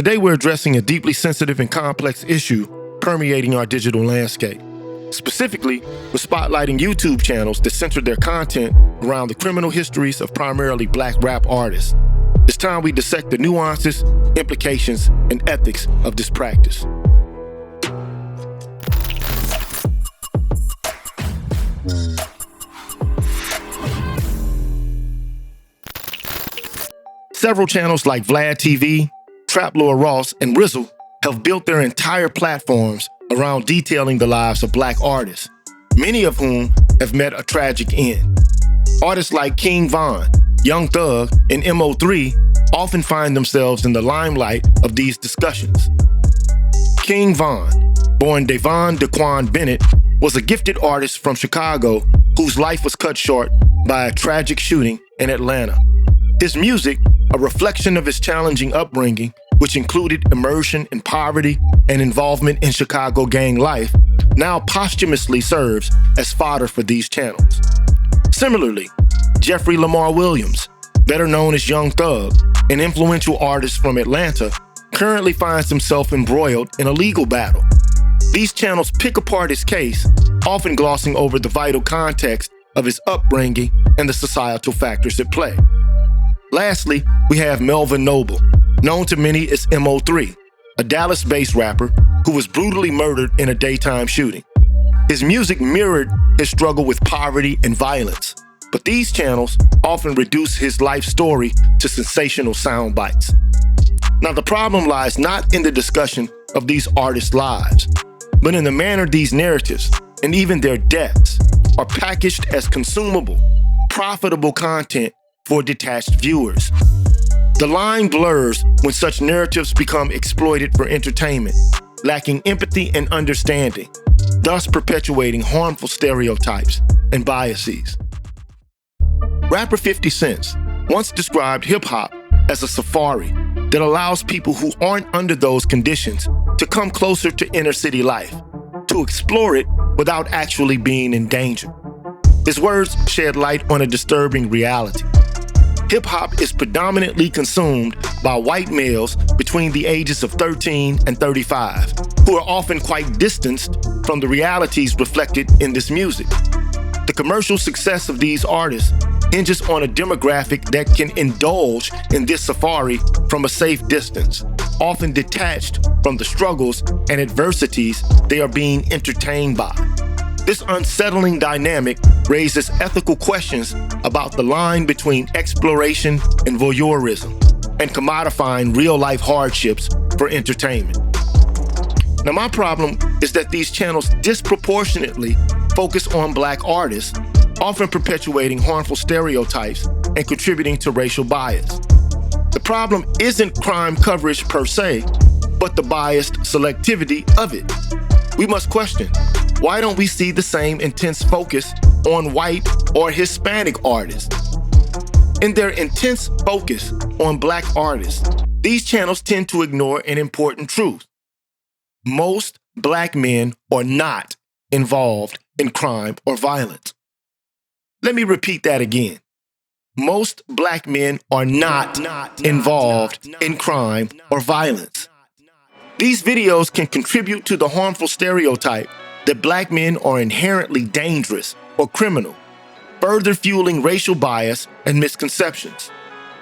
Today we're addressing a deeply sensitive and complex issue permeating our digital landscape. Specifically, we're spotlighting YouTube channels that center their content around the criminal histories of primarily Black rap artists. It's time we dissect the nuances, implications, and ethics of this practice. Several channels like Vlad TV, Trap Lord Ross, and Rizzle have built their entire platforms around detailing the lives of Black artists, many of whom have met a tragic end. Artists like King Von, Young Thug, and MO3 often find themselves in the limelight of these discussions. King Von, born Devon Daquan Bennett, was a gifted artist from Chicago whose life was cut short by a tragic shooting in Atlanta. His music, a reflection of his challenging upbringing, which included immersion in poverty and involvement in Chicago gang life, now posthumously serves as fodder for these channels. Similarly, Jeffrey Lamar Williams, better known as Young Thug, an influential artist from Atlanta, currently finds himself embroiled in a legal battle. These channels pick apart his case, often glossing over the vital context of his upbringing and the societal factors at play. Lastly, we have Melvin Noble, known to many as MO3, a Dallas-based rapper who was brutally murdered in a daytime shooting. His music mirrored his struggle with poverty and violence, but these channels often reduce his life story to sensational sound bites. Now, the problem lies not in the discussion of these artists' lives, but in the manner these narratives, and even their deaths, are packaged as consumable, profitable content for detached viewers. The line blurs when such narratives become exploited for entertainment, lacking empathy and understanding, thus perpetuating harmful stereotypes and biases. Rapper 50 Cent once described hip-hop as a safari that allows people who aren't under those conditions to come closer to inner-city life, to explore it without actually being in danger. His words shed light on a disturbing reality. Hip-hop is predominantly consumed by white males between the ages of 13 and 35, who are often quite distanced from the realities reflected in this music. The commercial success of these artists hinges on a demographic that can indulge in this safari from a safe distance, often detached from the struggles and adversities they are being entertained by. This unsettling dynamic raises ethical questions about the line between exploration and voyeurism, and commodifying real-life hardships for entertainment. Now, my problem is that these channels disproportionately focus on Black artists, often perpetuating harmful stereotypes and contributing to racial bias. The problem isn't crime coverage per se, but the biased selectivity of it. We must question, why don't we see the same intense focus on white or Hispanic artists? In their intense focus on Black artists, these channels tend to ignore an important truth. Most Black men are not involved in crime or violence. Let me repeat that again. Most Black men are not involved in crime or violence. These videos can contribute to the harmful stereotype that Black men are inherently dangerous or criminal, further fueling racial bias and misconceptions.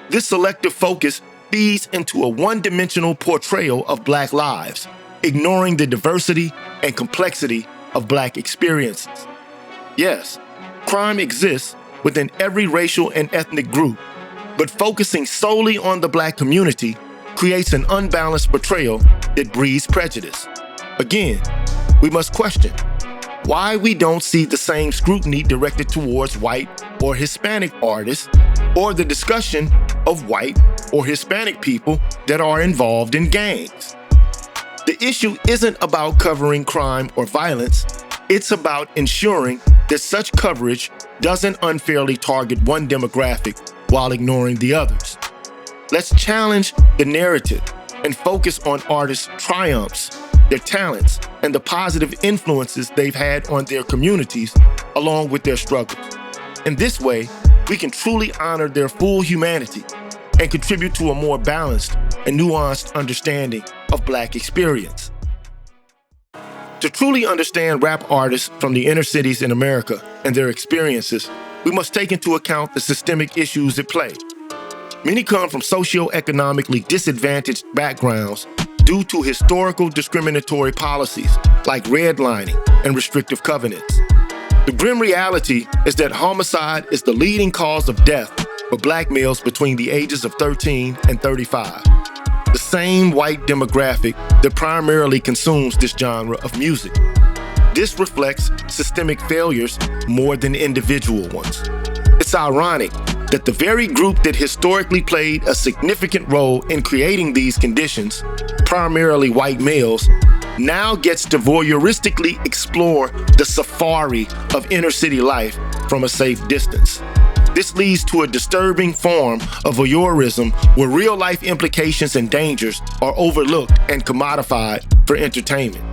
This selective focus feeds into a one-dimensional portrayal of Black lives, ignoring the diversity and complexity of Black experiences. Yes, crime exists within every racial and ethnic group, but focusing solely on the Black community creates an unbalanced portrayal that breeds prejudice. Again, we must question why we don't see the same scrutiny directed towards white or Hispanic artists, or the discussion of white or Hispanic people that are involved in gangs. The issue isn't about covering crime or violence, it's about ensuring that such coverage doesn't unfairly target one demographic while ignoring the others. Let's challenge the narrative and focus on artists' triumphs, their talents, and the positive influences they've had on their communities, along with their struggles. In this way, we can truly honor their full humanity, and contribute to a more balanced and nuanced understanding of Black experience. To truly understand rap artists from the inner cities in America and their experiences, we must take into account the systemic issues at play. Many come from socioeconomically disadvantaged backgrounds due to historical discriminatory policies like redlining and restrictive covenants. The grim reality is that homicide is the leading cause of death for Black males between the ages of 13 and 35. The same white demographic that primarily consumes this genre of music. This reflects systemic failures more than individual ones. It's ironic that the very group that historically played a significant role in creating these conditions, primarily white males, now gets to voyeuristically explore the safari of inner city life from a safe distance. This leads to a disturbing form of voyeurism where real-life implications and dangers are overlooked and commodified for entertainment.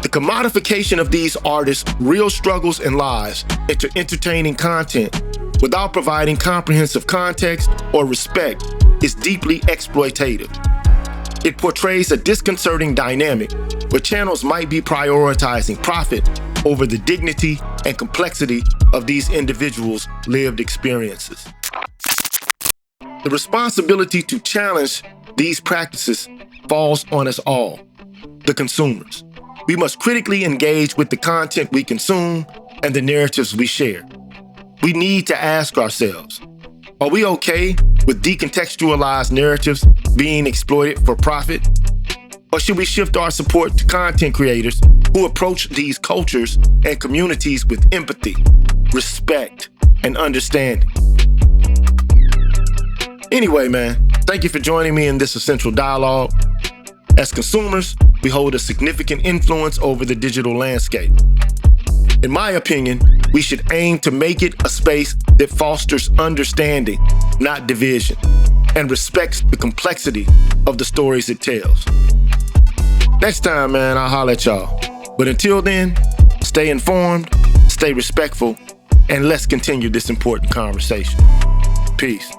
The commodification of these artists' real struggles and lives into entertaining content without providing comprehensive context or respect is deeply exploitative. It portrays a disconcerting dynamic where channels might be prioritizing profit over the dignity and complexity of these individuals' lived experiences. The responsibility to challenge these practices falls on us all, the consumers. We must critically engage with the content we consume and the narratives we share. We need to ask ourselves, are we okay with decontextualized narratives being exploited for profit? Or should we shift our support to content creators who approach these cultures and communities with empathy, respect, and understanding? Anyway, man, thank you for joining me in this essential dialogue. As consumers, we hold a significant influence over the digital landscape. In my opinion, we should aim to make it a space that fosters understanding, not division, and respects the complexity of the stories it tells. Next time, man, I'll holler at y'all. But until then, stay informed, stay respectful, and let's continue this important conversation. Peace.